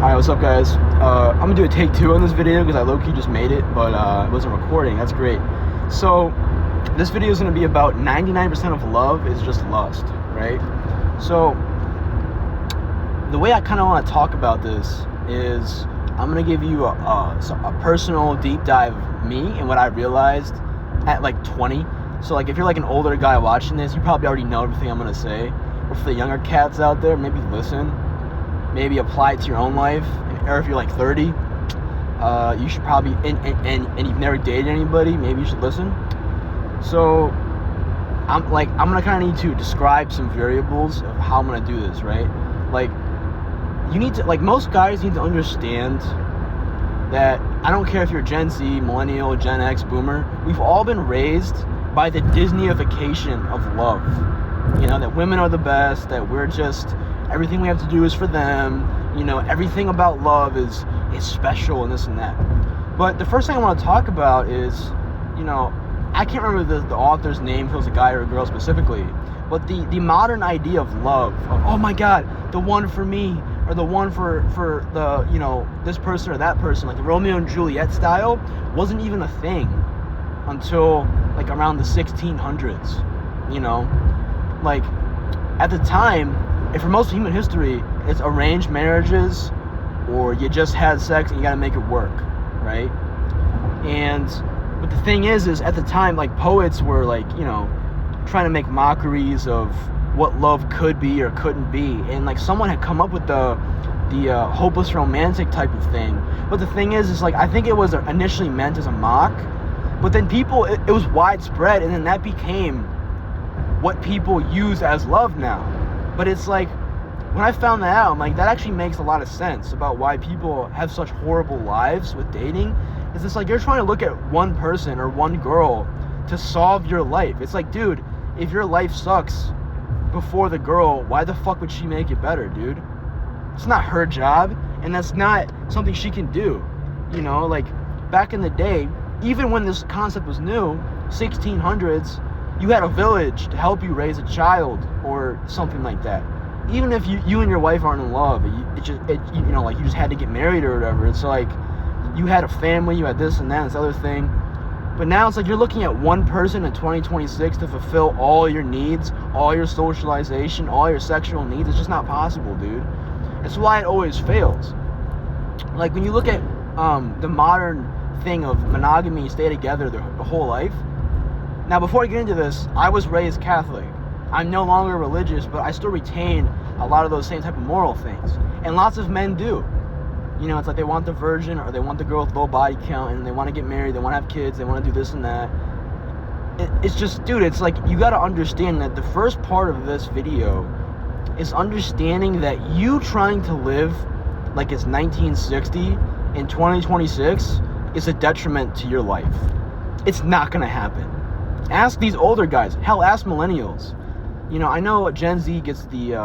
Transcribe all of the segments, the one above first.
Alright, what's up guys? I'm gonna do a take 2 on this video because I low-key just made it, but it wasn't recording. That's great. So this video is gonna be about 99% of love is just lust, right? So the way I kind of want to talk about this is I'm gonna give you a personal deep dive of me and what I realized at like 20. So like if you're like an older guy watching this, you probably already know everything I'm gonna say. Or for the younger cats out there, maybe listen. Maybe apply it to your own life, or if you're like 30, you should probably, and you've never dated anybody, maybe you should listen. So I'm gonna kind of need to describe some variables of how I'm gonna do this, right? Like you need to, like most guys need to understand that I don't care if you're Gen Z, Millennial, Gen X, Boomer, we've all been raised by the Disneyification of love. You know, that women are the best, that we're just, everything we have to do is for them, you know, everything about love is special and this and that. But the first thing I want to talk about is, you know, I can't remember the author's name, if it was a guy or a girl specifically, but the modern idea of love, of, oh my god, the one for me, or the one for the, you know, this person or that person, like the Romeo and Juliet style, wasn't even a thing until like around the 1600s, you know? Like, at the time, and for most of human history, it's arranged marriages, or you just had sex and you gotta make it work, right? And, but the thing is at the time, like, poets were like, you know, trying to make mockeries of what love could be or couldn't be, and like someone had come up with the hopeless romantic type of thing. But the thing is like, I think it was initially meant as a mock, but then people, it was widespread, and then that became what people use as love now. But it's like, when I found that out, I'm like, that actually makes a lot of sense about why people have such horrible lives with dating. It's just like, you're trying to look at one person or one girl to solve your life. It's like, dude, if your life sucks before the girl, why the fuck would she make it better, dude? It's not her job, and that's not something she can do. You know, like, back in the day, even when this concept was new, 1600s, you had a village to help you raise a child or something like that. Even if you and your wife aren't in love, you know, like you just had to get married or whatever. It's like you had a family, you had this and that, this other thing. But now it's like you're looking at one person in 2026 to fulfill all your needs, all your socialization, all your sexual needs. It's just not possible, dude. That's why it always fails. Like when you look at the modern thing of monogamy, stay together the whole life. Now, before I get into this, I was raised Catholic. I'm no longer religious, but I still retain a lot of those same type of moral things. And lots of men do. You know, it's like they want the virgin, or they want the girl with low body count, and they want to get married, they want to have kids, they want to do this and that. It's just, dude, it's like, you got to understand that the first part of this video is understanding that you trying to live like it's 1960 in 2026 is a detriment to your life. It's not going to happen. Ask these older guys. Hell, ask millennials. You know, I know Gen Z gets the,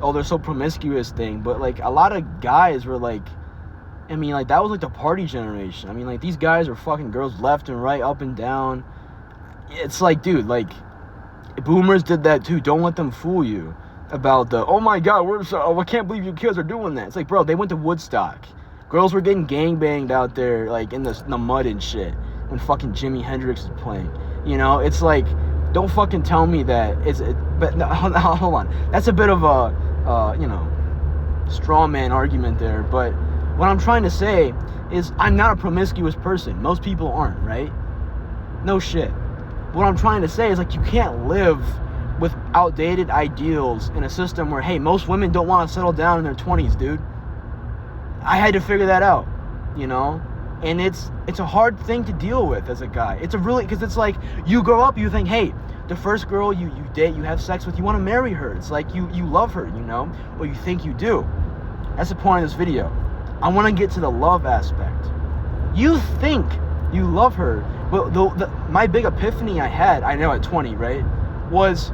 oh, they're so promiscuous thing, but, like, a lot of guys were, like, I mean, like, that was, like, the party generation. I mean, like, these guys are fucking girls left and right, up and down. It's like, dude, like, boomers did that, too. Don't let them fool you about the, oh, my God, I can't believe you kids are doing that. It's like, bro, they went to Woodstock. Girls were getting gangbanged out there, like, in the mud and shit when fucking Jimi Hendrix is playing. You know, it's like, don't fucking tell me that but no, hold on. That's a bit of a, you know, straw man argument there. But what I'm trying to say is I'm not a promiscuous person. Most people aren't, right? No shit. What I'm trying to say is, like, you can't live with outdated ideals in a system where, hey, most women don't want to settle down in their 20s, dude. I had to figure that out, you know? And it's a hard thing to deal with as a guy. It's a really, because it's like, you grow up, you think, hey, the first girl you date, you have sex with, you want to marry her. It's like you love her, you know, or you think you do. That's the point of this video. I want to get to the love aspect. You think you love her, but my big epiphany I had, I know at 20, right, was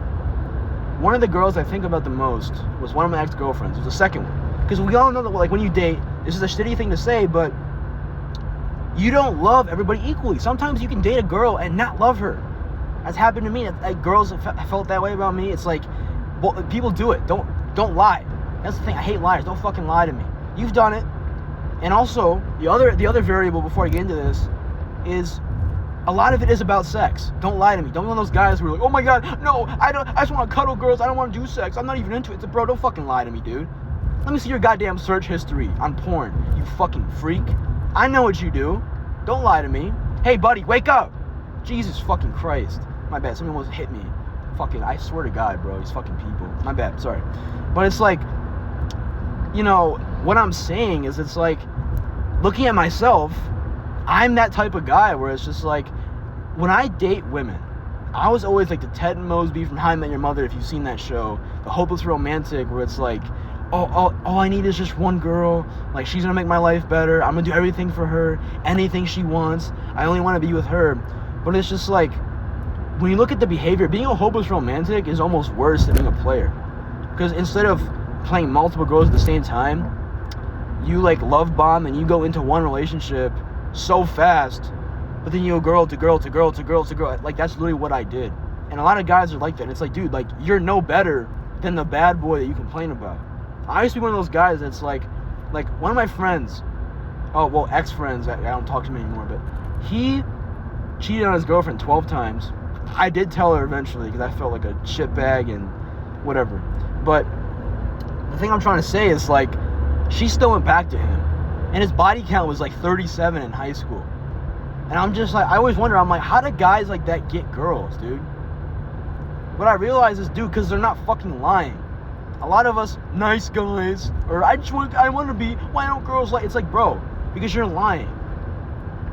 one of the girls I think about the most was one of my ex-girlfriends. It was the second one. Because we all know that, like, when you date, this is a shitty thing to say, but you don't love everybody equally. Sometimes you can date a girl and not love her. That's happened to me. Like, girls have felt that way about me. It's like, well, people do it. Don't lie. That's the thing. I hate liars. Don't fucking lie to me. You've done it. And also, the other variable before I get into this is a lot of it is about sex. Don't lie to me. Don't be one of those guys who are like, oh my god, no, I just want to cuddle girls. I don't want to do sex. I'm not even into it. Bro, don't fucking lie to me, dude. Let me see your goddamn search history on porn, you fucking freak. I know what you do. Don't lie to me. Hey, buddy, wake up. Jesus fucking Christ. My bad. Someone almost hit me. Fucking, I swear to God, bro. These fucking people. My bad. Sorry. But it's like, you know, what I'm saying is it's like, looking at myself, I'm that type of guy where it's just like, when I date women, I was always like the Ted Mosby from How I Met Your Mother, if you've seen that show, the hopeless romantic, where it's like, all I need is just one girl, like she's gonna make my life better, I'm gonna do everything for her, anything she wants, I only want to be with her. But it's just like, when you look at the behavior, being a hopeless romantic is almost worse than being a player, because instead of playing multiple girls at the same time, you like love bomb and you go into one relationship so fast, but then you go girl to girl to girl to girl to girl. Like, that's literally what I did. And a lot of guys are like that. And it's like, dude, like, you're no better than the bad boy that you complain about. I used to be one of those guys that's like one of my friends, ex-friends, I don't talk to him anymore, but he cheated on his girlfriend 12 times. I did tell her eventually because I felt like a shitbag and whatever. But the thing I'm trying to say is, like, she still went back to him. And his body count was like 37 in high school. And I'm just like, I always wonder, I'm like, how do guys like that get girls, dude? What I realize is, dude, because they're not fucking lying. A lot of us, nice guys, or I want to be, why don't girls like, it's like, bro, because you're lying.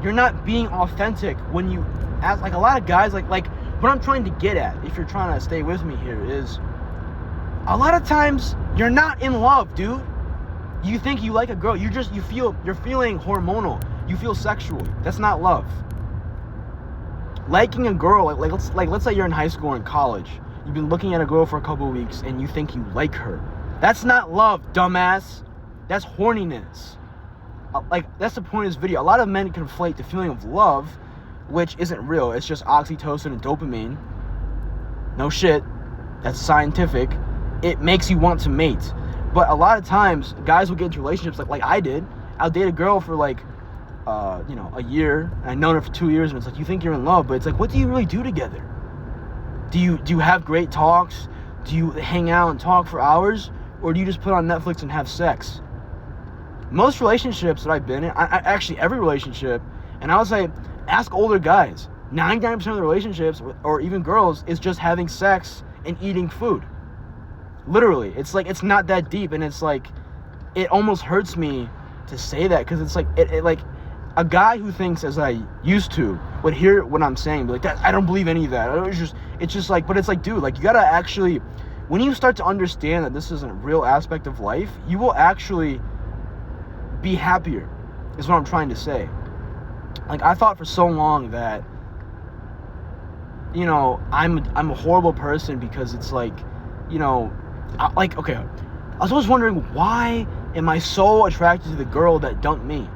You're not being authentic when you ask, like, a lot of guys, like what I'm trying to get at, if you're trying to stay with me here, is a lot of times you're not in love, dude. You think you like a girl, you're feeling hormonal, you feel sexually. That's not love. Liking a girl, let's say you're in high school or in college, you've been looking at a girl for a couple of weeks and you think you like her. That's not love, dumbass. That's horniness. Like, that's the point of this video. A lot of men conflate the feeling of love, which isn't real. It's just oxytocin and dopamine. No shit. That's scientific. It makes you want to mate. But a lot of times, guys will get into relationships like I did. I'll date a girl for like, a year. And I've known her for 2 years, and it's like, you think you're in love, but it's like, what do you really do together? Do you have great talks? Do you hang out and talk for hours? Or do you just put on Netflix and have sex? Most relationships that I've been in, actually every relationship, and I would say, ask older guys, 99% of the relationships, or even girls, is just having sex and eating food. Literally, it's like, it's not that deep, and it's like, it almost hurts me to say that, because it's like, it like, a guy who thinks as I used to would hear what I'm saying, be like, that, I don't believe any of that. It's just like, but it's like, dude, like, you gotta actually, when you start to understand that this is a real aspect of life, you will actually be happier, is what I'm trying to say. Like, I thought for so long that, I'm a horrible person because it's like, okay, I was always wondering, why am I so attracted to the girl that dumped me?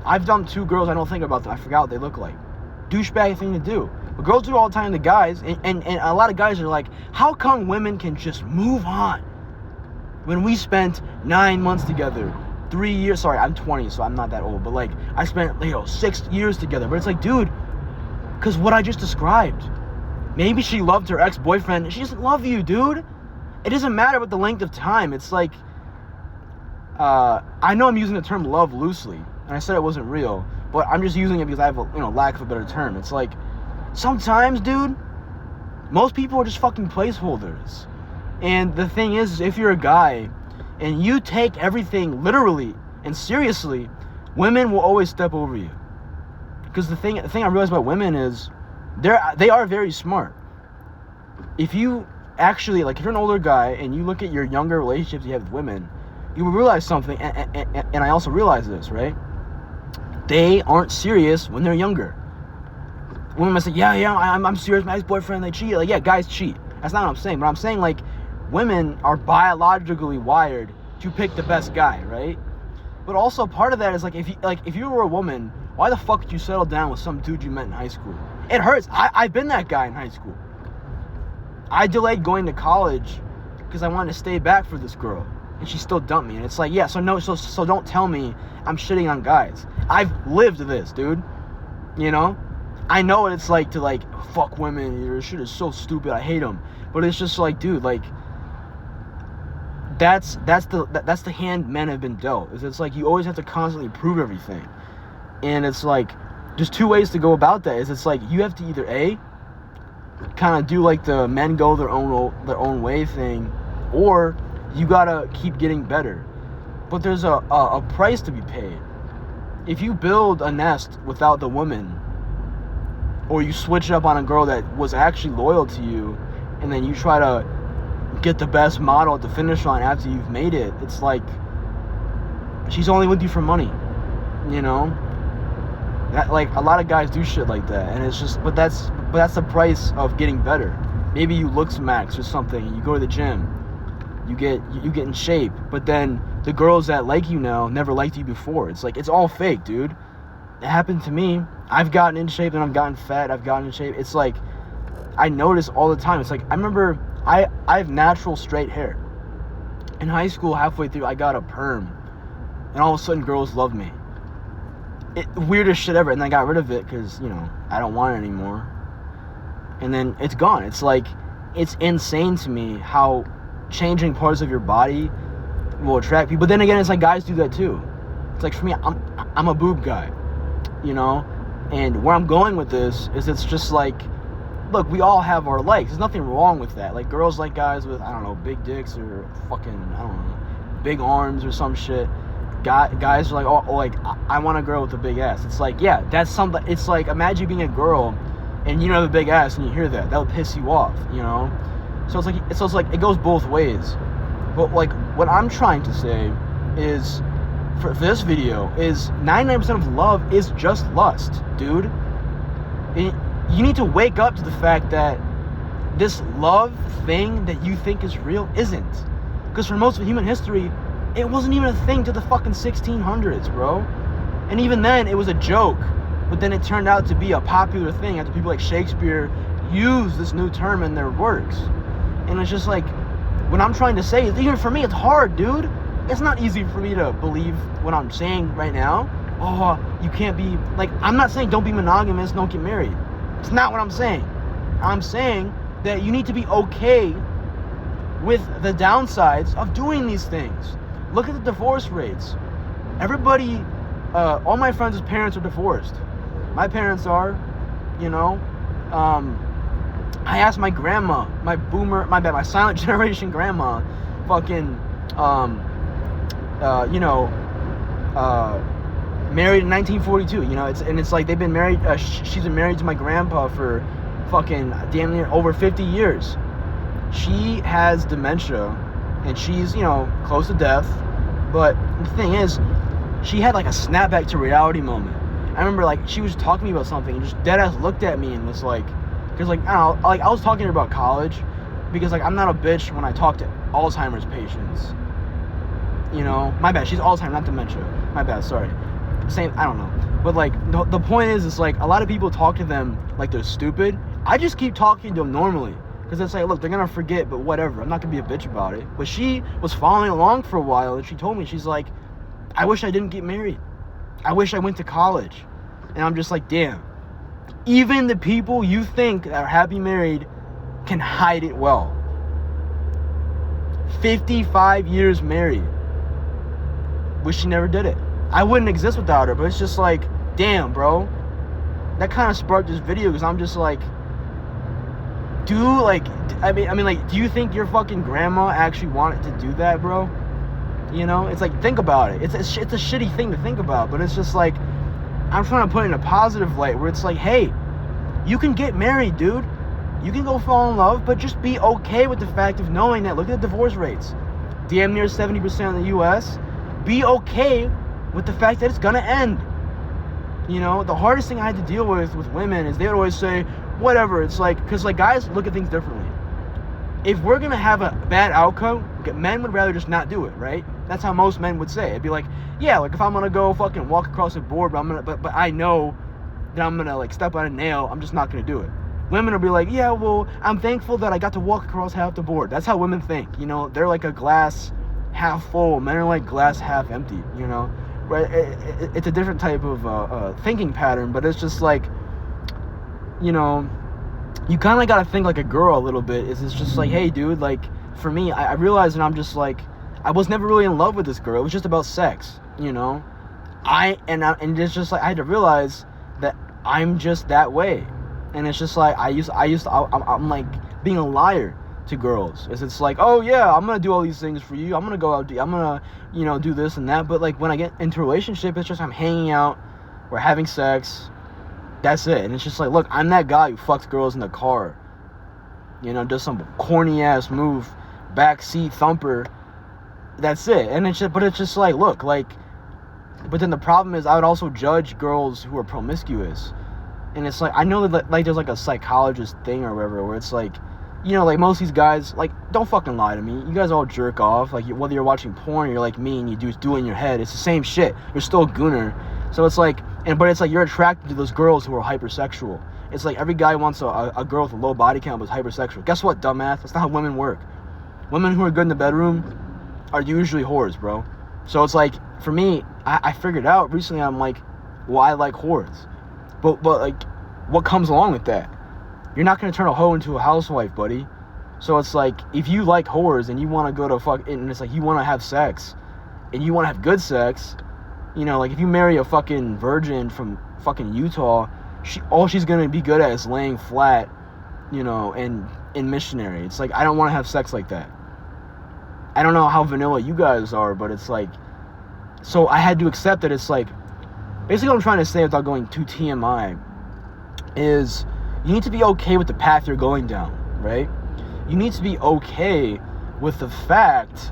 I've dumped 2 girls, I don't think about them, I forgot what they look like. Douchebag thing to do. But girls do it all the time to guys, and a lot of guys are like, how come women can just move on? When we spent 9 months together, 3 years, sorry, I'm 20, so I'm not that old, but like, I spent, 6 years together. But it's like, dude, because what I just described, maybe she loved her ex-boyfriend, she doesn't love you, dude. It doesn't matter about the length of time. It's like, I know I'm using the term love loosely, and I said it wasn't real, but I'm just using it because I have a, lack of a better term. It's like, sometimes, dude, most people are just fucking placeholders. And the thing is, if you're a guy and you take everything literally and seriously, women will always step over you. Because the thing I realized about women is they are very smart. If you actually, like, if you're an older guy and you look at your younger relationships you have with women, you will realize something, and I also realize this, right? They aren't serious when they're younger. Women might say, I'm serious, my ex-boyfriend, they cheat. Like, yeah, guys cheat. That's not what I'm saying. But I'm saying, like, women are biologically wired to pick the best guy, right? But also part of that is, like, if you were a woman, why the fuck would you settle down with some dude you met in high school? It hurts. I've been that guy in high school. I delayed going to college because I wanted to stay back for this girl. and she still dumped me. And it's like, yeah, so don't tell me I'm shitting on guys. I've lived this, dude. You know? I know what it's like to, like, fuck women. Your shit is so stupid. I hate them. But it's just like, dude, like, that's the hand men have been dealt. It's like you always have to constantly prove everything. And it's like, there's two ways to go about that. It's like you have to either A, kind of do like the men go their own way thing, or you gotta keep getting better. But there's a price to be paid. If you build a nest without the woman, or you switch up on a girl that was actually loyal to you, and then you try to get the best model at the finish line after you've made it, it's like she's only with you for money, you know? That, like, a lot of guys do shit like that, and it's just, but that's the price of getting better. Maybe you look max or something, and you go to the gym, you get in shape, but then the girls that like you now never liked you before. It's like, it's all fake, dude. It happened to me. I've gotten in shape, and I've gotten fat, I've gotten in shape. It's like, I notice all the time. It's like, I remember, I have natural straight hair. In high school, halfway through, I got a perm, and all of a sudden, girls love me. Weirdest shit ever. And then I got rid of it because, you know, I don't want it anymore. And then it's gone. It's like, it's insane to me how changing parts of your body will attract people. But then again, it's like guys do that too. It's like, for me, I'm a boob guy, you know? And where I'm going with this is, it's just like, look, we all have our likes. There's nothing wrong with that. Like, girls like guys with, I don't know, big dicks or fucking, I don't know, big arms or some shit. Guys are like, oh, like, I want a girl with a big ass. It's like, yeah, that's something. It's like, imagine being a girl and you don't have a big ass and you hear that. That would piss you off, you know? So it's like it goes both ways. But, like, what I'm trying to say is, for this video, is 99% of love is just lust, dude. You need to wake up to the fact that this love thing that you think is real isn't. Because for most of human history, it wasn't even a thing to the fucking 1600s, bro. And even then, it was a joke. But then it turned out to be a popular thing after people like Shakespeare used this new term in their works. And it's just like, what I'm trying to say is, even for me, it's hard, dude. It's not easy for me to believe what I'm saying right now. Oh, you can't be, like, I'm not saying don't be monogamous, don't get married. It's not what I'm saying. I'm saying that you need to be okay with the downsides of doing these things. Look at the divorce rates. Everybody, all my friends' parents are divorced. My parents are, you know. I asked my grandma, my silent generation grandma, fucking, married in 1942, you know. It's like they've been married, she's been married to my grandpa for fucking damn near over 50 years. She has dementia, and she's, you know, close to death. But the thing is, she had like a snapback to reality moment. I remember, like, she was talking to me about something and just deadass looked at me and was like, because, like, I don't know, like, I was talking to her about college, because, like, I'm not a bitch when I talk to Alzheimer's patients. You know, my bad, she's Alzheimer's, not dementia. My bad, sorry. Same, I don't know. But, like, the point is, it's like, a lot of people talk to them like they're stupid. I just keep talking to them normally. Because it's like, look, they're going to forget, but whatever. I'm not going to be a bitch about it. But she was following along for a while, and she told me, she's like, I wish I didn't get married. I wish I went to college. And I'm just like, damn. Even the people you think that are happy married can hide it well. 55 years married. Wish she never did it. I wouldn't exist without her, but it's just like, damn, bro. That kind of sparked this video, because I'm just like, do you think your fucking grandma actually wanted to do that, bro? You know, it's like, think about it. It's a shitty thing to think about, but it's just like, I'm trying to put it in a positive light where it's like, hey, you can get married, dude. You can go fall in love, but just be okay with the fact of knowing that, look at the divorce rates. Damn near 70% in the U.S. Be okay with the fact that it's gonna end. You know, the hardest thing I had to deal with women is they would always say, whatever. It's like, because, like, guys look at things differently. If we're gonna have a bad outcome, men would rather just not do it, right? That's how most men would say. It'd be like, yeah, like, if I'm gonna go fucking walk across a board, but I know that I'm gonna, like, step on a nail, I'm just not gonna do it. Women will be like, yeah, well, I'm thankful that I got to walk across half the board. That's how women think, you know. They're like a glass half full. Men are like glass half empty, you know? Right? It's a different type of thinking pattern, but it's just like, you know, you kind of got to think like a girl a little bit. It's just like, hey, dude, like, for me, I realized that I'm just like, I was never really in love with this girl. It was just about sex, you know? And it's just like, I had to realize that I'm just that way. And it's just like, I'm like being a liar to girls. It's like, oh yeah, I'm gonna do all these things for you. I'm gonna go out, I'm gonna, you know, do this and that. But like when I get into a relationship, it's just I'm hanging out, we're having sex, that's it. And it's just like, look, I'm that guy who fucks girls in the car, you know, does some corny ass move, backseat thumper. That's it. And it's just, but it's just like, look, like, but then the problem is I would also judge girls who are promiscuous. And it's like, I know that like there's like a psychologist thing or whatever where it's like, you know, like most of these guys, like, don't fucking lie to me. You guys all jerk off. Like, whether you're watching porn or you're like me and you do it in your head, it's the same shit. You're still a gooner. So it's like, but it's like you're attracted to those girls who are hypersexual. It's like every guy wants a girl with a low body count who's hypersexual. Guess what, dumbass? That's not how women work. Women who are good in the bedroom are usually whores, bro. So it's like, for me, I figured out recently, I'm like, well, I like whores. But like, what comes along with that? You're not going to turn a hoe into a housewife, buddy. So it's like, if you like whores and you want to go to and it's like you want to have sex and you want to have good sex, you know, like if you marry a fucking virgin from fucking Utah, all she's going to be good at is laying flat, you know, and missionary. It's like, I don't want to have sex like that. I don't know how vanilla you guys are, but it's like, so I had to accept that it's like, basically what I'm trying to say without going too TMI is you need to be okay with the path you're going down, right? You need to be okay with the fact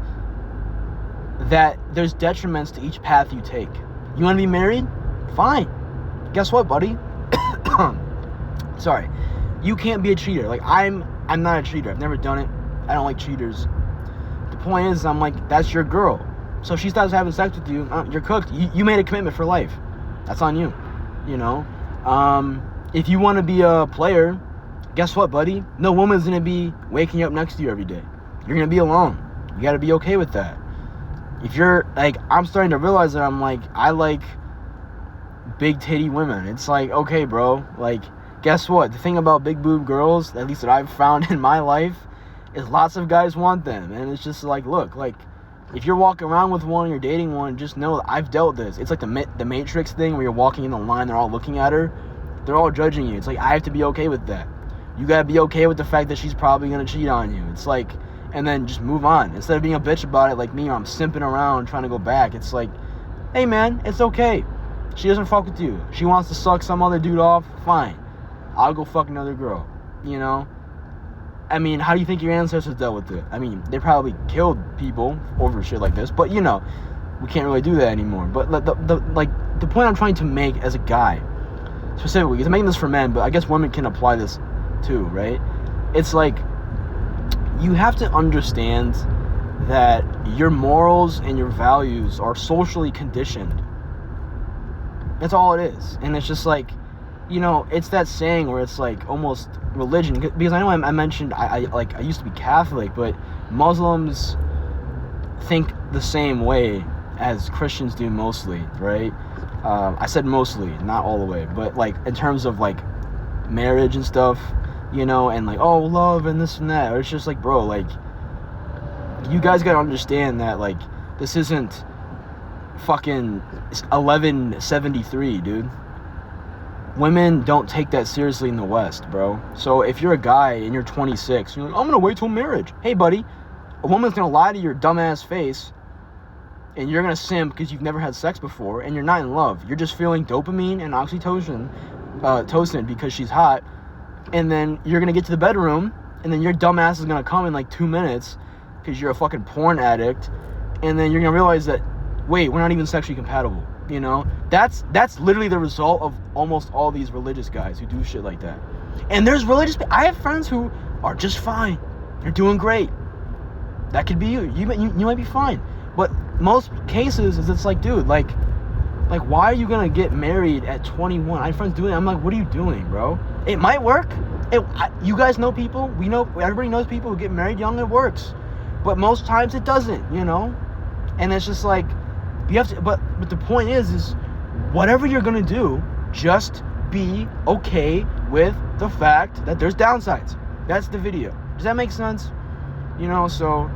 that there's detriments to each path you take. You want to be married? Fine. Guess what, buddy? Sorry. You can't be a cheater. Like, I'm not a cheater. I've never done it. I don't like cheaters. The point is, I'm like, that's your girl. So if she starts having sex with you, you're cooked. You made a commitment for life. That's on you, you know? If you want to be a player, guess what, buddy? No woman's going to be waking up next to you every day. You're going to be alone. You got to be okay with that. If you're, like, I'm starting to realize that I'm like, I like big titty women. It's like, okay, bro, like, guess what? The thing about big boob girls, at least that I've found in my life, is lots of guys want them. And it's just like, look, like, if you're walking around with one, you're dating one, just know that I've dealt this. It's like the Matrix thing where you're walking in the line, they're all looking at her. They're all judging you. It's like, I have to be okay with that. You gotta be okay with the fact that she's probably gonna cheat on you. It's like, and then just move on. Instead of being a bitch about it like me, or I'm simping around trying to go back, it's like, hey man, it's okay. She doesn't fuck with you. She wants to suck some other dude off, fine. I'll go fuck another girl, you know? I mean, how do you think your ancestors dealt with it? I mean, they probably killed people over shit like this, but you know, we can't really do that anymore. But the point I'm trying to make as a guy, specifically, because I'm making this for men, but I guess women can apply this too, right? It's like, you have to understand that your morals and your values are socially conditioned. That's all it is. And it's just like, you know, it's that saying where it's like almost religion, because I know I mentioned I used to be Catholic, but Muslims think the same way as Christians do mostly, right? I said mostly, not all the way, but like in terms of like marriage and stuff, you know, and like, oh, love and this and that. It's just like, bro, like, you guys gotta understand that, like, this isn't fucking 1173, dude. Women don't take that seriously in the West, bro. So if you're a guy and you're 26, you're like, I'm gonna wait till marriage. Hey, buddy, a woman's gonna lie to your dumbass face, and you're gonna simp because you've never had sex before, and you're not in love. You're just feeling dopamine and oxytocin, because she's hot, and then you're gonna get to the bedroom, and then your dumbass is gonna come in like 2 minutes because you're a fucking porn addict, and then you're gonna realize that, wait, we're not even sexually compatible. You know, that's literally the result of almost all these religious guys who do shit like that. And there's I have friends who are just fine. They're doing great. That could be you. You might be fine. But most cases is it's like, dude, like why are you gonna get married at 21? I have friends doing it. I'm like, what are you doing, bro? It might work. You guys know people. We know, everybody knows people who get married young. It works. But most times it doesn't, you know? And it's just like, you have to, but the point is whatever you're gonna do, just be okay with the fact that there's downsides. That's the video. Does that make sense? You know, so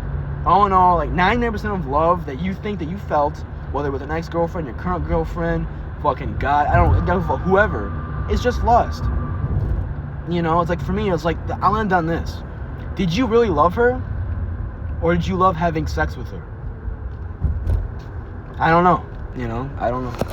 all in all, like 99% of love that you think that you felt, whether with an ex-girlfriend, your current girlfriend, fucking God, I don't know, whoever, it's just lust. You know, it's like, for me, it's like, I'll end on this. Did you really love her? Or did you love having sex with her? I don't know. You know, I don't know.